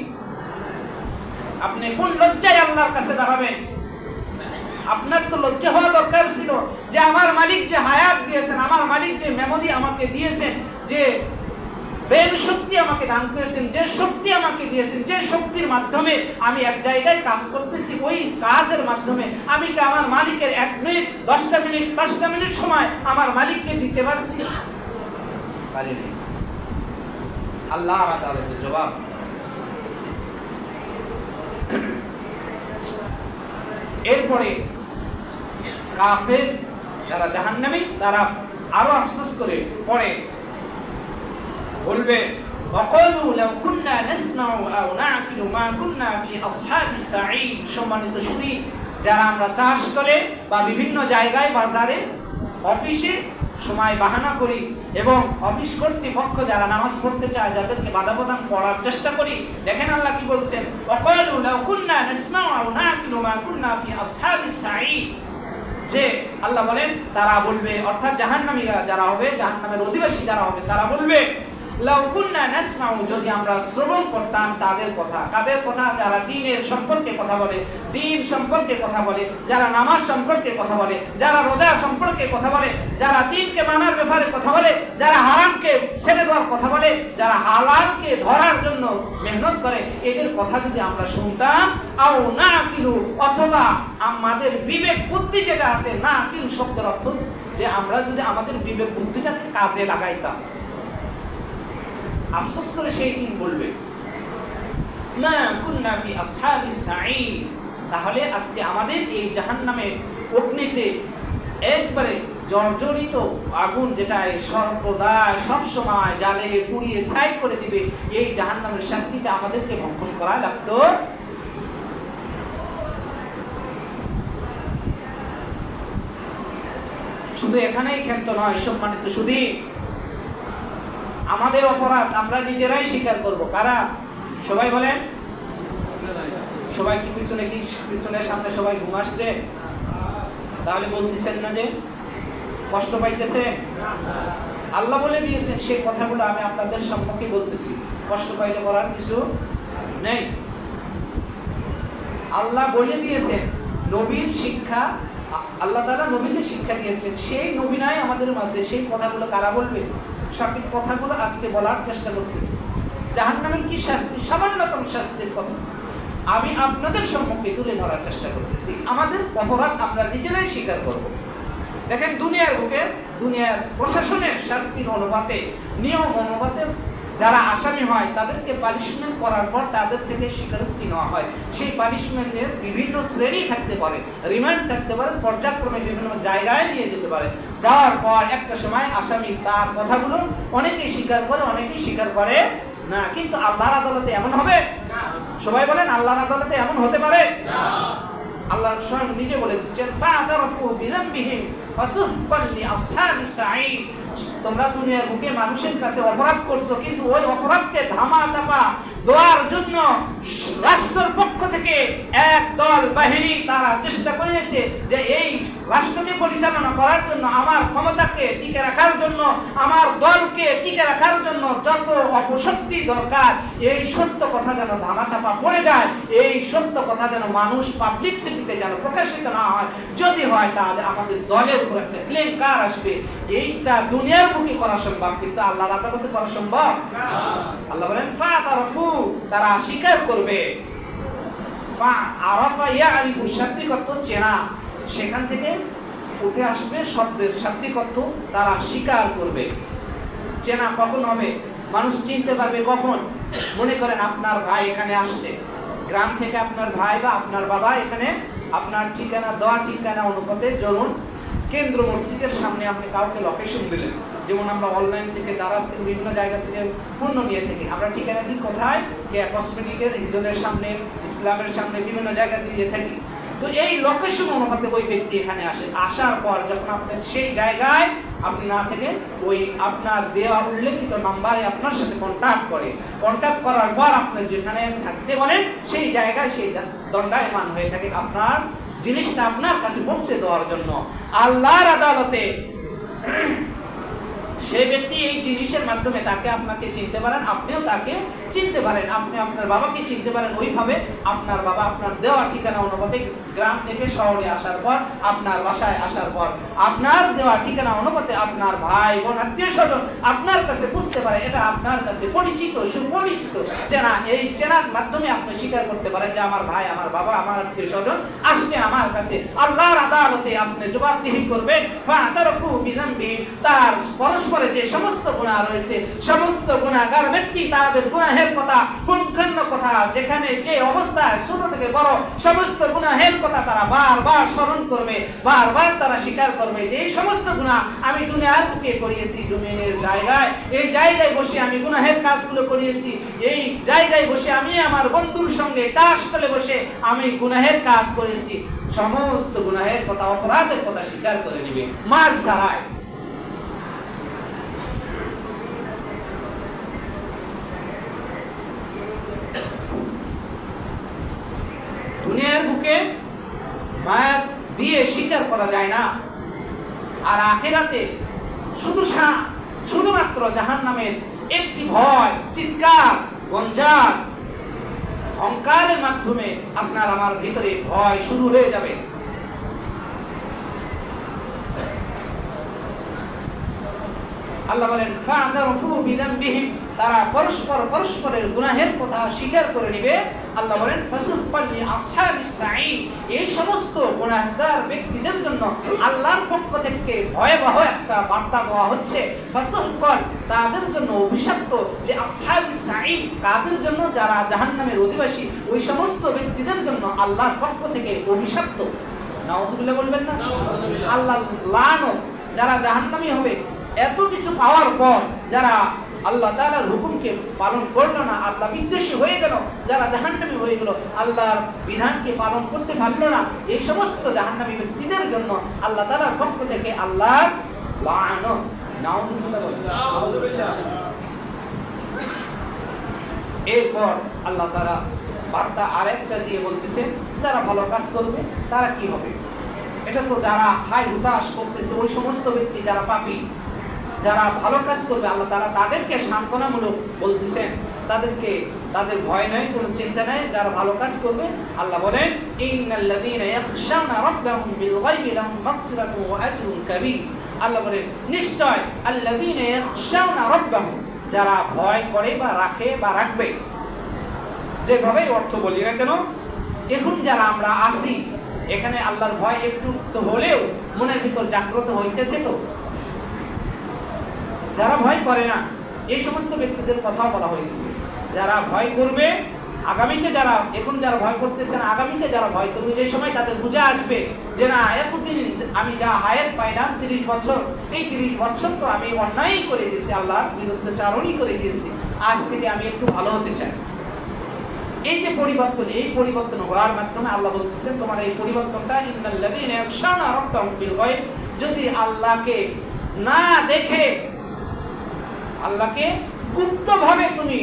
আপনি কোন লজ্জায় আল্লাহর কাছে দাঁড়াবেন? আপনার তো লজ্জা হওয়া দরকার ছিল যে আমার মালিক যে হায়াত দিয়েছেন, আমার মালিক যে মেমোরি আমাকে দিয়েছেন, যে ব্রেন শক্তি আমাকে দান করেছেন, যে শক্তি আমাকে দিয়েছেন, যে শক্তির মাধ্যমে আমি এক জায়গায় কাজ করতেছি, ওই কাজের মাধ্যমে আমি কি আমার মালিকের 1 মিনিট, 10টা মিনিট, 5টা মিনিট সময় আমার মালিককে দিতে পারছি? পারিনি। আল্লাহর আদালতে জবাব। এরপরে কাফের যারা জাহান্নামী, তারা আরো আফসোস করে পড়ে বলবে ওয়াকালু লাউ কুননা নাসমাউ আও না'কিলু মা কুননা ফি আসহাবিস সাঈদ। সম্মানিত সুধী, যারা আমরা চাষ করে বা বিভিন্ন জায়গায় বাজারে অফিসে সময় বাহানা করি এবং অফিস কর্তৃপক্ষ যারা নামাজ পড়তে চায় যাদেরকে বাধা প্রদান করার চেষ্টা করি, দেখেন আল্লাহ কি বলছেন, ওয়াকালু লাউ কুননা নাসমাউ আও না'কিলু মা কুননা ফি আসহাবিস সাঈদ। যে আল্লাহ বলেন তারা বলবে, অর্থাৎ জাহান্নামীরা যারা হবে, জাহান্নামের অধিবাসী যারা হবে, তারা বলবে লাউ কুননা নাসমাউ, যদি আমরা শ্রবণ করতাম তাদের কথা। কাদের কথা? যারা দ্বীনের সম্পর্কে কথা বলে, দ্বীন সম্পর্কে কথা বলে, যারা নামাজ সম্পর্কে কথা বলে, যারা রোজা সম্পর্কে কথা বলে, যারা দ্বীনকে মানার ব্যাপারে কথা বলে, যারা হারামকে ছেড়ে দেওয়ার কথা বলে, যারা হালালকে ধরার জন্য মেহনত করে, এদের কথা যদি আমরা শুনতাম, আও নাকিলু, অথবা আমাদের বিবেক বুদ্ধি যেটা আছে, নাকিল শব্দের অর্থ যে আমরা যদি আমাদের বিবেক বুদ্ধিটাকে কাজে লাগাইতাম। আফসোস করে সেই দিন বলবে মা কুন্না ফি আসহাবিস সাঈর, তাহলে আজকে আমাদের এই জাহান্নামের অগ্নিতে একবারে জর্জরিত আগুন, যেটা সর্বদাই সবসময় জ্বালে পুড়িয়ে ছাই করে দিবে, এই জাহান্নামের শাস্তিতে আমাদেরকে ভক্ষণ করা লাগতো। শুধু এখানেই ক্ষান্ত নয় সম্মানিত শুধু আমাদের অপরাধ আমরা নিজেরাই স্বীকার করব। কারা? সবাই বলেন। সবাই কি পিছনে সামনে সবাই ঘুম আসছে? তাহলে বলতেছেন না যে কষ্ট পাইতেছে? আল্লাহ বলে দিয়েছেন সেই কথাগুলো আমি আপনাদের সম্মুখে বলতেছি, কষ্ট পাইলে করার কিছু নেই। আল্লাহ বলে দিয়েছেন, নবীর শিক্ষা, আল্লাহ তাআলা নবীকে শিক্ষা দিয়েছেন, সেই নবী নাই আমাদের মাঝে, সেই কথাগুলো কারা বলবে? সঠিক কথাগুলো আজকে বলার চেষ্টা করতেছি। জাহান্নামের কি শাস্তি, সামান্যতম শাস্তির কথা আমি আপনাদের সম্মুখে তুলে ধরার চেষ্টা করতেছি। আমাদের অপরাধ আমরা নিজেরাই স্বীকার করব। দেখেন দুনিয়ার বুকে দুনিয়ার প্রশাসনের শাস্তির অনুপাতে, নিয়ম অনুপাতে যারা আসামি হয় তাদেরকে পানিশমেন্ট করার পর তাদের থেকে স্বীকারোক্তি নেওয়া হয়। সেই পানিশমেন্টের বিভিন্ন শ্রেণী থাকতে পারে, রিমান্ড থাকতে পারে, পর্যায়ক্রমে বিভিন্ন জায়গায় নিয়ে যেতে পারে। যাওয়ার পর একটা সময় আসামি তার কথাগুলো অনেকেই স্বীকার করে, অনেকেই স্বীকার করে না। কিন্তু আল্লাহর আদালতে এমন হবে না। সবাই বলেন আল্লাহর আদালতে এমন হতে পারে না। আল্লাহ স্বয়ং নিজে বলে দিচ্ছেন ফাতারফু বিযামবিহিম ফাসুহকান লিআসহাবিস সাঈর, তোমরা দুনিয়ার বুকে মানুষের কাছে অপরাধ করছো, কিন্তু ওই অপরাধকে ধামা চাপা দেওয়ার জন্য রাষ্ট্রের পক্ষ থেকে এক দল বাহিনী তারা চেষ্টা করেছে যে এই রাষ্ট্রকে পরিচালনা করার জন্য, আমার ক্ষমতাকে টিকে রাখার জন্য, আমার দলকে টিকে রাখার জন্য যত অপশক্তি দরকার, এই সত্য কথা যেন ধামাচাপা পড়ে যায়, এই সত্য কথা যেন মানুষ পাবলিক সিটিতে যেন প্রকাশিত না হয়। যদি হয় তাহলে আমাদের দলের উপর একটা ক্লেম কার আসবে। এইটা দুনিয়ার বুকে করা সম্ভব, কিন্তু আল্লাহর আদালতে করা সম্ভব না। আল্লাহ বলেন ফাতারফু, তারা স্বীকার করবে। আরাফা ইয়ারিফু, শাব্দিক অর্থ চেনা, সেখান থেকে উঠে আসবে শব্দের শাব্দিক অর্থ, তারা স্বীকার করবে। চেনা কখন হবে? মানুষ চিনতে পারবে কখন? মনে করেন আপনার ভাই এখানে আসছে, গ্রাম থেকে আপনার ভাই বা আপনার বাবা এখানে আপনার ঠিকানা দেওয়া ঠিকানা অনুপাতে ধরুন কেন্দ্র মসজিদের সামনে আপনি কাউকে লোকেশন দিলেন, যেমন আমরা অনলাইন থেকে দারাজ থেকে বিভিন্ন জায়গা থেকে পণ্য নিয়ে থাকি, আমরা ঠিকানা দিই কোথায়? কসমেটিকের, হিজলের সামনে, ইসলামের সামনে, বিভিন্ন জায়গা দিয়ে থাকি। তো এই লোকেশন অনুপাতে ওই ব্যক্তি এখানে আসে, আসার পর যখন আপনি সেই জায়গায় আপনি না থেকে ওই আপনার দেওয়া উল্লেখিত নাম্বারে আপনার সাথে কন্ট্যাক্ট করে, কন্ট্যাক্ট করার পর আপনি যেখানে থাকতে বলেন সেই জায়গায় সেই দণ্ডায়মান হয়ে থাকে আপনার জিনিসটা আপনার কাছে পৌঁছে দেওয়ার জন্য। আল্লাহর আদালতে সেই ব্যক্তি এই জিনিসের মাধ্যমে তাকে আপনাকে চিনতে পারেন, আপনিও তাকে চিনতে পারেন, আপনি আপনার বাবাকে চিনতে পারেন। ওইভাবে আপনার বাবা আপনার দেওয়া ঠিকানা অনুপাতে গ্রাম থেকে শহরে আসার পর, আপনার বাসায় আসার পর, আপনার দেওয়া ঠিকানা অনুপাতে আপনার ভাই বোন আত্মীয় স্বজন আপনার কাছে বুঝতে পারে এটা আপনার কাছে পরিচিত, সুপরিচিত, চেনা। এই চেনার মাধ্যমে আপনি স্বীকার করতে পারেন যে আমার ভাই, আমার বাবা, আমার আত্মীয় স্বজন আসছে আমার কাছে। আল্লাহর আদালতে আপনি জবাবদিহি করবেন। ফাতারফু বিযামবিহিম, তার পরস্পর যে সমস্ত গুনাহ রয়েছে, সমস্ত গুনাহগার ব্যক্তি তাদের গুনাহের কথা, পুঙ্খান্য কথা, যেখানে যে অবস্থায় ছোট থেকে বড় সমস্ত গুনাহের কথা তারা বারবার স্মরণ করবে, বারবার তারা স্বীকার করবে যে এই সমস্ত গুনাহ আমি দুনিয়ার বুকে করিয়েছি, জমিনের জায়গায়, এই জায়গায় বসে আমি গুনাহের কাজগুলো করিয়েছি, এই জায়গায় বসে আমি আমার বন্ধুর সঙ্গে চাষতলে বসে আমি গুনাহের কাজ করেছি। সমস্ত গুনাহের কথা, অপরাধের কথা স্বীকার করে নেবে মার ছাড়ায়। দুনিয়ার বুকে মায়া দিয়ে স্বীকার করা যায় না, আর আখিরাতে শুধুমাত্র জাহান্নামের একটি ভয়, চিৎকার, গঞ্জার, অহংকারের মাধ্যমে আপনার আমার ভিতরে ভয় শুরু হয়ে যাবে। আল্লাহ বলেন ফাতারফু বিযামবিহিম, তারা পরস্পরের গুনাহের কথা স্বীকার করে নেবে। আল্লাহ বলেন ফাসুক্কান লিআসহাবিস সাঈদ, এই সমস্ত গুনাহগার ব্যক্তিদের জন্য আল্লাহর পক্ষ থেকে ভয়াবহ একটা বার্তা দেওয়া হচ্ছে। ফাসুক্কান, তাদের জন্য অভিশপ্ত, লিআসহাবিস সাঈদ, তাদের জন্য যারা জাহান্নামের অধিবাসী, ওই সমস্ত ব্যক্তিদের জন্য আল্লাহর পক্ষ থেকে অভিশপ্ত। নাউযুবিল্লাহ বলবেন না? আল্লাহ লানত, যারা জাহান্নামী হবে। এত কিছু পাওয়ার পর যারা আল্লাহ তাআলার হুকুমকে পালন করলো না, আল্লাহ বিদ্বেষী হয়ে গেল, যারা জাহান্নামী হয়ে গেল, আল্লাহর বিধানকে পালন করতে পারলো না, এই সমস্ত জাহান্নামী ব্যক্তিদের জন্য আল্লাহ তাআলার পক্ষ থেকে আল্লাহর লানত। নাউযুবিল্লাহ। এরপর আল্লাহ তাআলা বার্তা আরেকটা দিয়ে বলতেছে, যারা ভালো কাজ করবে তারা কি হবে। এটা তো যারা হাই হুতাশ করতেছে ওই সমস্ত ব্যক্তি যারা পাপী, যারা ভালো কাজ করবে আল্লাহ তাআলা তাদেরকে সান্ত্বনামূলক বলতেছেন, তাদেরকে তাদের ভয় নাই, কোনো চিন্তা নাই, যারা ভালো কাজ করবে। আল্লাহ বলেন ইন্নাল্লাযীনা ইয়াখশাউনা রাব্বাহুম বিল গায়বি লাহুম মাগফিরাতুন ওয়া আজরুন কাবীর। আল্লাহ বলেন নিশ্চয় আল্লাযীনা ইয়াখশাউনা রাব্বাহুম, যারা ভয় করে বা রাখে বা রাখবে, যেভাবেই অর্থ বলি না কেন, এখন যারা আমরা আসি এখানে আল্লাহর ভয় একটু তো হলেও মনের ভিতর জাগ্রত হইতেছে। তো যারা ভয় করে না এই সমস্ত ব্যক্তিদের কথাও বলা হইতেছে। যারা ভয় করবে আগামীতে, যারা এখন যারা ভয় করতেছে না, আগামীতে যারা ভয় করবে, যে সময় তাদের বুঝে আসবে যে না, এতদিন আমি যা হায়াত পাইলাম 30 বছর, এই 30 বছর তো আমি অন্যায় করে দিয়েছি, আল্লাহর বিরুদ্ধে চারণই করে দিয়েছি, আজ থেকে আমি একটু ভালো হতে চাই। এই যে পরিবর্তন, এই পরিবর্তন হওয়ার মাধ্যমে আল্লাহ বলতেছেন তোমার এই পরিবর্তনটা ইন্নাল্লাযীনা ইয়াখশাউনা রাব্বাহুম বিল গায়ব, যদি আল্লাহকে না দেখে, আল্লাহকে গুপ্তভাবে তুমি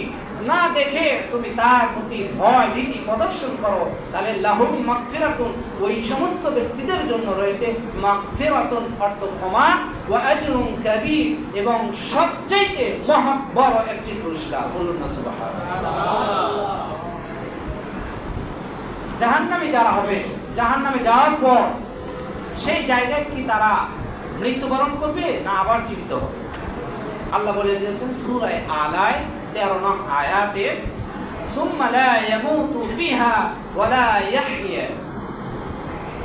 না দেখে তুমি তার প্রতি ভয় ভীতি প্রদর্শন করো, তাহলে লাহুম মাগফিরাতুন, ওই সমস্ত ব্যক্তিদের জন্য রয়েছে মাগফিরাতুন অর্থ ক্ষমা, ওয়া আজরুন কাবীর, এবং সবচেয়ে মহা বড় একটি পুরস্কার। বলুন না সুবহানাল্লাহ। জাহান্নামী যারা হবে, জাহান্নামে যাওয়ার পর সেই জায়গায় কি তারা মৃত্যুবরণ করবে না আবার জীবিত হবে? আল্লাহ বলে দিয়েছেন সূরা আলায় 13 নং আয়াতে, সুম্মা লা ইয়ামুতু ফিহা ওয়া লা ইয়াহইয়া,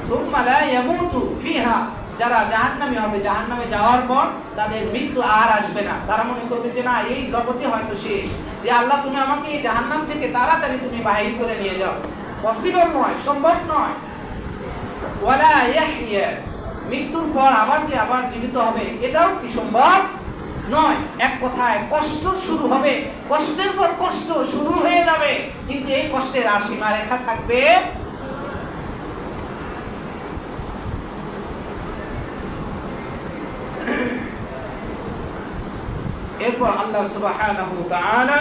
সুম্মা লা ইয়ামুতু ফিহা, যারা জাহান্নামী হবে, জাহান্নামে যাওয়ার পর তাদের মৃত্যু আর আসবে না। তারা মনে করবে যে না, এই জগতে হয়তো শেষ, যে আল্লাহ তুমি আমাকে এই জাহান্নাম থেকে তাড়াতাড়ি তুমি বাহির করে নিয়ে যাও। পসিবল নয়, সম্ভব নয়। ওয়ালা ইয়াহইয়া, মৃত্যুর পর আবার যে আবার জীবিত হবে, এটাও কি সম্ভব নয়। এক কথায় কষ্ট শুরু হবে, কষ্টের পর কষ্ট শুরু হয়ে যাবে, কিন্তু এই কষ্টের আর সীমারেখা থাকবে। এরপর আল্লাহ সুবহানাহু ওয়া তাআলা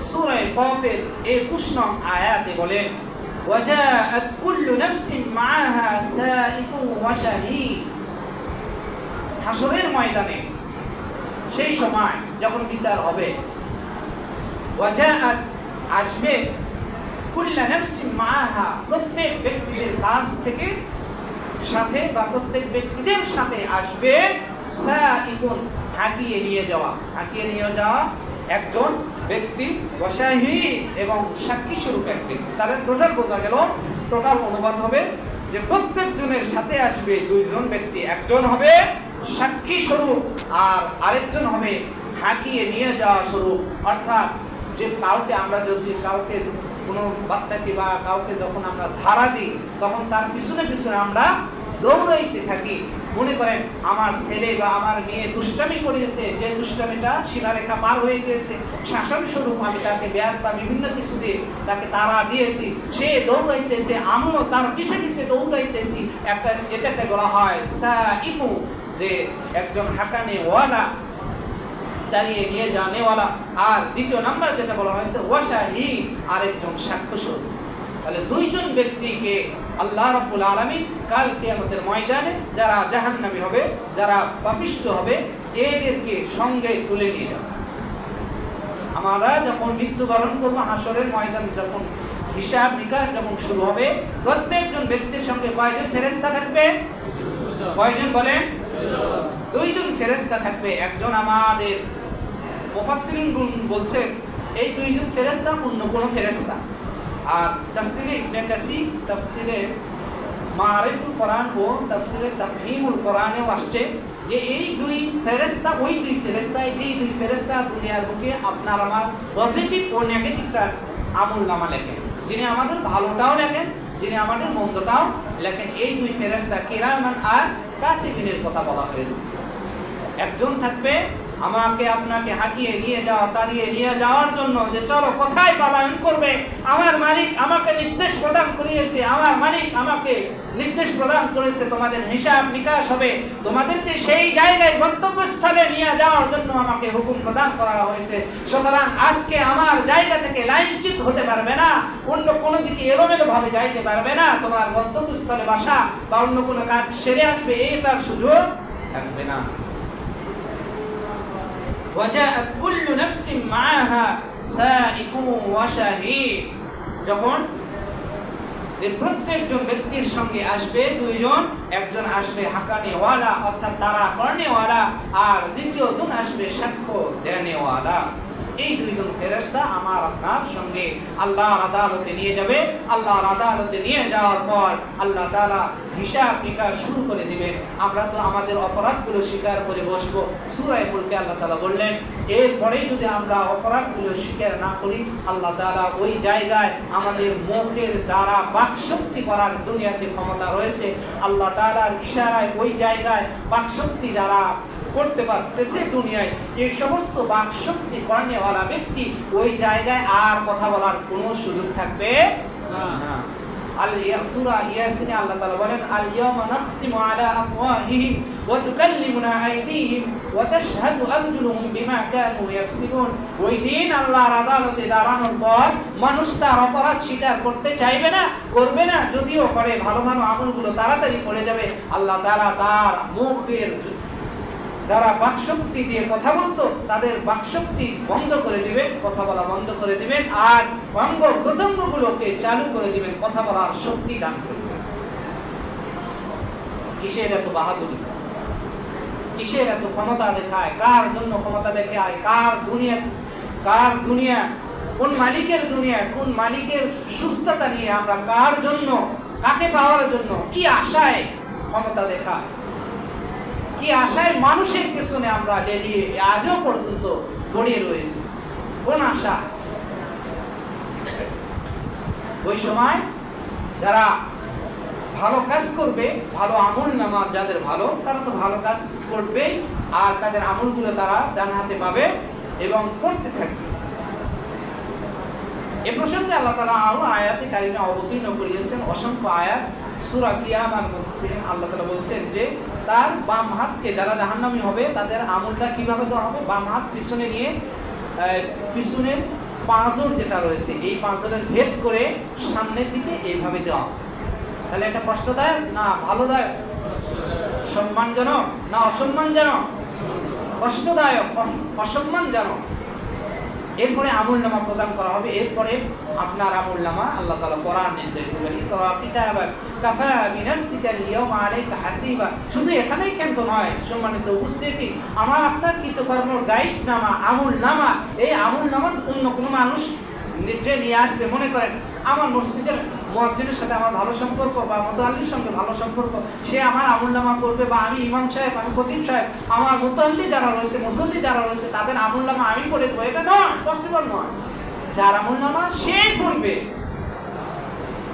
সূরা কাফের 21 নং আয়াতে বলেন ওয়াজাআত কুল্লু নাফসিন মা'আহা সাইকুন ওয়া শাহীদ। হাসরের ময়দানে সেই সময় যখন বিচার হবে, ওয়াজাআত আসবে, কুল্লু নাফসিন মা'আহা, প্রত্যেক ব্যক্তিদের কাছ থেকে সাথে বা প্রত্যেক ব্যক্তিদের সাথে আসবে সাইকুন, হাকিয়ে নিয়ে যাওয়া, হাকিয়ে নিয়ে যাওয়া একজন ব্যক্তি, ওয়াশাহীদ, এবং সাক্ষী স্বরূপ এক ব্যক্তি। তার টোটাল বোঝা গেল, টোটাল অনুবাদ হবে যে প্রত্যেকজনের সাথে আসবে দুইজন ব্যক্তি, একজন হবে সাক্ষী স্বরূপ আর আরেকজন হবে হাকিয়ে নিয়ে যাওয়া স্বরূপ। অর্থাৎ যে কাউকে আমরা যদি কাউকে কোনো বাচ্চাকে বা কাউকে যখন আমরা ধারা দিই, তখন তার পিছনে পিছনে আমরা দৌড়াইতে থাকি। মনে করেন আমার ছেলে বা আমার মেয়ে দুষ্টামি করেছে, যে দুষ্টামিটা সীমারেখা পার হয়ে গিয়েছে, শাসন স্বরূপ আমি তাকে ব্যাট বা বিভিন্ন কিছু দিয়ে তাকে তাড়া দিয়েছি, সে দৌড়াইতেছে, আমিও তার পিছে পিছে দৌড়াইতেছি। এটাকে বলা হয় সাইকু, যে একজন হাকানেওয়ালা, দাঁড়িয়ে নিয়ে যাওয়ানেওয়ালা। আর দ্বিতীয় নাম্বার যেটা বলা হয়েছে ওয়াশাহীদ, আরেকজন সাক্ষ্য স্বরূপ। তাহলে দুইজন ব্যক্তিকে আল্লাহ রাব্বুল আলামিন কাল কিয়ামতের ময়দানে যারা জাহান্নামী হবে, যারা পাপিষ্ঠ হবে, এদেরকে সঙ্গে তুলে নিয়ে যাবে। আমরা যখন মৃত্যুবরণ করবো, হাসরের ময়দান যখন হিসাব নিকাশ যখন শুরু হবে, প্রত্যেকজন ব্যক্তির সঙ্গে কয়জন ফেরেশতা থাকবে? কয়জন বলেন? দুইজন ফেরেশতা থাকবে। একজন আমাদের মুফাসসিরিন বলছেন এই দুইজন ফেরেশতা অন্য কোনো ফেরেশতা, আর তাফসিরে ইবনে কাসির, তাফসিরে মারিফুল কোরআন ও তাফসিরে তাফহিমুল কোরআনেও আসছে যে এই দুই ফেরেশতা, ওই দুই ফেরেশতা, যেই দুই ফেরেশতা দুনিয়ার বুকে আপনার আমার পজিটিভ ও নেগেটিভটা আমলনামা লেখেন, যিনি আমাদের ভালোটাও লেখেন, যিনি আমাদের মন্দটাও লেখেন, এই দুই ফেরেশতা কিরামান আর কাতিবিনের কথা বলা হয়েছে। একজন থাকবে আমাকে আপনাকে হাঁকিয়ে নিয়ে যাওয়া, তাড়িয়ে নিয়ে যাওয়ার জন্য, যে চলো কোথায় পলায়ন করবে, আমার মালিক আমাকে নির্দেশ প্রদান করিয়েছে, আমার মালিক আমাকে নির্দেশ প্রদান করেছে, তোমাদের হিসাব নিকাশ হবে, তোমাদেরকে সেই জায়গায় গন্তব্যস্থলে নিয়ে যাওয়ার জন্য আমাকে হুকুম প্রদান করা হয়েছে। সুতরাং আজকে আমার জায়গা থেকে লাইনচ্যুত হতে পারবে না, অন্য কোনো দিকে এলোমেলো ভাবে যাইতে পারবে না, তোমার গন্তব্যস্থলে বাসা বা অন্য কোনো কাজ সেরে আসবে এটার সুযোগ থাকবে না। وجاءت كل نفس معها سائق وشهيد, যখন প্রত্যেকজন ব্যক্তির সঙ্গে আসবে দুইজন, একজন আসবে হাকানেওয়ালা অর্থাৎ তারা করনেওয়ালা, আর দ্বিতীয়জন আসবে সাক্ষ্য দেনেওয়ালা। এই দুইজন ফেরেশতা আমার আপনার সঙ্গে আল্লাহর আদালতে নিয়ে যাবে। আল্লাহর আদালতে নিয়ে যাওয়ার পর আল্লাহ তাআলা হিসাব নিকাশ শুরু করে দিবেন। আমরা তো আমাদের অপরাধগুলো স্বীকার করে বসবো। সূরা মুলকে আল্লাহ তাআলা বললেন, এরপরে যদি আমরা অপরাধগুলো স্বীকার না করি, আল্লাহ তাআলা ওই জায়গায় আমাদের মুখের দ্বারা বাকশক্তি করার দুনিয়াতে ক্ষমতা রয়েছে, আল্লাহ তাআলার ইশারায় ওই জায়গায় বাকশক্তি দ্বারা করতে পারতেছে দুনিয়ায়, এই সমস্ত বাকশক্তি কর্নেওয়ালা ব্যক্তি ওই জায়গায় আর কথা বলার কোনো সুযোগ থাকবে না। সূরা ইয়াসিনে আল্লাহ তাআলা বলেন, আল ইয়াওমা নাখতিমু আলা আফওয়াহিহিম ওয়া তুকাল্লিমুনা আইদিহিম ওয়া তাশহাদু আরজুলুহুম বিমা কানু ইয়াকসিবুন। ওই দিন আল্লাহর আদালতে দাঁড়ানোর পর মানুষ তার অপরাধ স্বীকার করতে চাইবে না, করবে না, যদিও করে ভালো ভালো আমলগুলো তাড়াতাড়ি করে যাবে। আল্লাহ তাআলা তার মুখের যারা বাকশক্তি দিয়ে কথা বলতো তাদের বাকশক্তি বন্ধ করে দিবেন, কথা বলা বন্ধ করে দিবেন, আর অঙ্গ প্রত্যঙ্গগুলোকে চালু করে দিবেন, কথা বলার শক্তি দান করে দিবেন। কিসের এত বাহাদুরি, কিসের এত ক্ষমতা দেখায়, কার জন্য ক্ষমতা দেখায়, কার দুনিয়া, কোন মালিকের দুনিয়া, কোন মালিকের সুস্থতা নিয়ে আমরা কার জন্য, কাকে পাওয়ার জন্য, কি আশায় ক্ষমতা দেখায়, কি আশায় মানুষের পেছনে আমরা লেলিয়ে আজও পর্যন্ত গড়িয়ে রয়েছি, কোন আশা? ওই সময় যারা ভালো কাজ করবে, ভালো আমল নামা যাদের ভালো, তারা তো ভালো কাজ করবে, আর তাদের আমলগুলো তারা ডান হাতে পাবে এবং করতে থাকবে। এ প্রসঙ্গে আল্লাহ তাআলা আরো আয়াতে কারিমা অবতীর্ণ করিয়েছেন, অসংখ্য আয়াত। সূরা কিয়ামার মধ্যে আল্লাহ তাআলা বলছেন যে তার বাম হাতকে, যারা জাহান্নামী হবে তাদের আমলটা কিভাবে দেওয়া হবে, বাম হাত পিছনে নিয়ে পিছনের পাঁজর যেটা রয়েছে এই পাঁজরের ভেদ করে সামনের দিকে এইভাবে দেওয়া। তাহলে এটা কষ্টদায়ক না ভালোদায়ক, সম্মানজনক না অসম্মানজনক? কষ্টদায়ক, অসম্মানজনক। এরপরে আমলনামা প্রদান করা হবে। এরপরে আপনার আমলনামা আল্লাহ তাআলা পড়ার নির্দেশ দেবেন, ইকরা কিতাবাক কাফা বিনাফসিকা আল-ইয়াওমা আলাইকা হাসিবা। শুধু এখানেই কিন্তু নয়, সম্মানিত উপস্থিতি, আমার আপনার কৃতকর্মের গাইডনামা, আমলনামা, এই আমলনামা অন্য কোনো মানুষ নিজে নিয়ে আসবে। মনে করেন আমার মসজিদের মুয়াজ্জিনের সাথে আমার ভালো সম্পর্ক বা মুতাল্লির সঙ্গে ভালো সম্পর্ক, সে আমার আমলনামা করবে, বা আমি ইমাম সাহেব, আমি খতিব সাহেব, আমার মুতাল্লি যারা রয়েছে, মুসল্লি যারা রয়েছে তাদের আমলনামা আমি করে দেবো, এটা নয়, পসিবল নয়। যার আমলনামা সে করবে,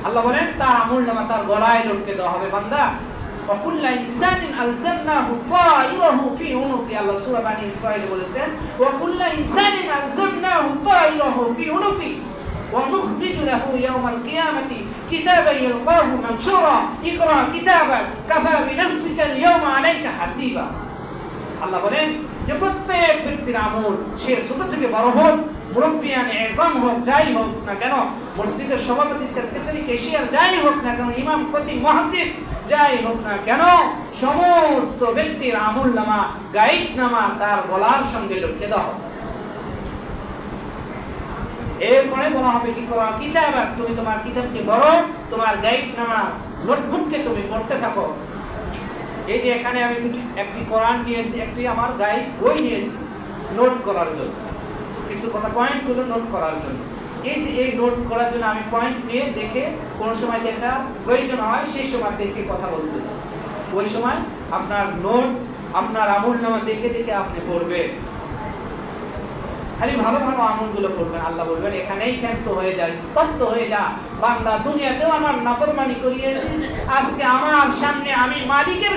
আল্লাহ বলেন তার আমলনামা তার গলায় লটকে দেওয়া হবে। বান্দা وكل إنسان ألزمناه طائره في عنقه, আল্লাহ সূরা বানী ইসরাঈল বলেছেন وكل إنسان ألزمناه طائره في عنقه ونخرج له يوم القيامة كتابا يلقاه منشورا اقرأ كتابك كفى بنفسك اليوم عليك حسيبا। আল্লাহ বলেন যে প্রত্যেক ব্যক্তির আমল, সে ছোট থেকে বড় হোক, মুরব্বিয়ানে এজাম হোক, যাই হোক না কেন, মসজিদের সভাপতি, সেক্রেটারি, ক্যাশিয়ার যাই হোক না কেন, ইমাম, খতিব, মুহাদ্দিস যাই হোক না কেন, সমস্ত ব্যক্তির আমলনামা, গাইডনামা তার গলার সঙ্গে লটকে দাও। এরপরে বলা হবে কি করা, কিতাবাক, তুমি তোমার কিতাবকে পড়ো, তোমার গাইডনামা নোটবুককে তুমি পড়তে থাকো। এই যে এখানে আমি একটি কোরআন নিয়েছি, একটি আমার গাইড বই নিয়েছি নোট করার জন্য, কিছু কথা পয়েন্টগুলো নোট করার জন্য। এই যে এই নোট করার জন্য আমি পয়েন্ট নিয়ে দেখে কোনো সময় দেখা প্রয়োজন হয় সেই সময় দেখে কথা বলতে হবে। ওই সময় আপনার নোট আপনার আমলনামা দেখে দেখে আপনি পড়বেন, খালি ভালো ভালো আমলগুলো করবেন। আল্লাহ বলবেন এখানেই ক্ষান্ত হয়ে যায়, স্তব্ধ হয়ে যা বান্দা, দুনিয়াতেও আমার নাফরমানি করিয়েছিস, আজকে আমার সামনে আমি মালিকের